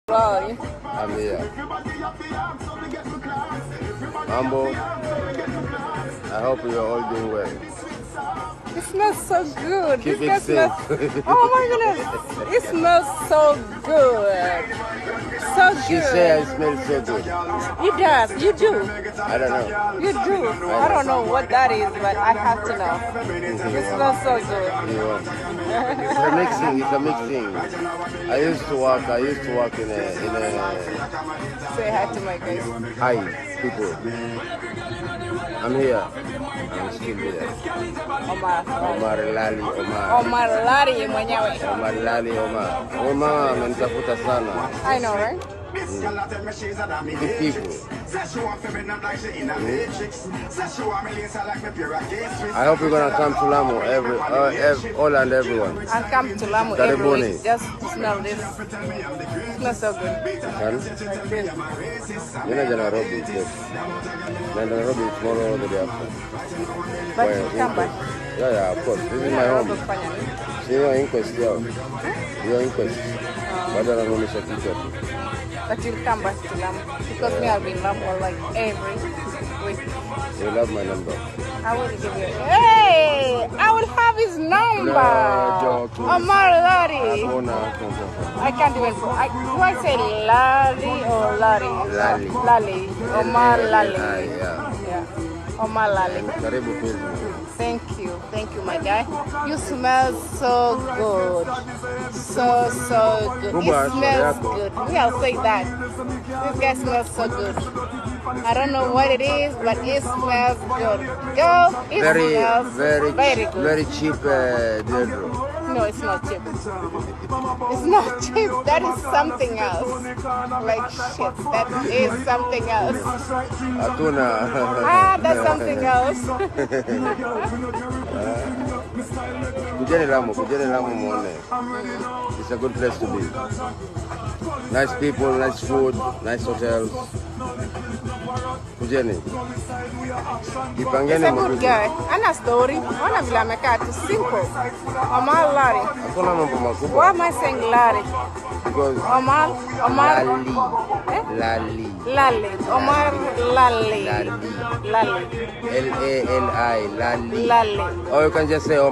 Wow. I'm here. Mambo, I hope you're all doing well. It smells so good. Keep This it safe. Oh my goodness. It smells so good. So good. She said I smell so good. It does. You do. I don't know. You do. I don't know what that is, but I have to know. It smells so good. Yeah. It's a mixing. It's a mixing. I used to work in a Say hi to my guys. hi people. I'm here. I'm still here. Omar. Omar Lali Omar. Omar Lari mwenyewe. Omar Lali Omar. Mama amenitafuta sana. I know, right? The people. I hope you're gonna come to Lamu, all and everyone. I'll come to Lamu every week. Just smell this. It smells so good. Can? Like this. You're not gonna rob it, yes. Then the rob it tomorrow or the day after. But you come back. Yeah, of course. This is my home. See your inquest here. Your inquest. But I don't know kichwa tu. But you'll come back to Lamu because me I've been Lamu like every week. You love my number. I will give you. Hey, I will have his number. No, Omar Lari. No. I can't even. Do I say Lari or Lari? Lali. Lali. Omar Lali. Yeah. Yeah. Omar Lali. Karibu Pilgrim. Thank you, my guy. You smell so good, so good. It smells good. I'll say that. This guy smells so good. I don't know what it is, but it smells good. Girl, it smells very good. Very cheap deodorant. No, it's not cheap. It's not cheap. That is something else. Like shit, that is something else. Atuna. That's something else. Kujeni Lamu muone. It's a good place to be. Nice people, nice food, nice hotels. Kujeni. He's a good guy. Ana story. Ana vile amekaa tu simple. Omar Lari. Hakuna mambo makubwa. Why am I saying Lari? Because Omar Lali. Eh? Lali. Lali. Omar Lali. Lali. Lali. Lali. Lali. Lali. Or you can just say Omar.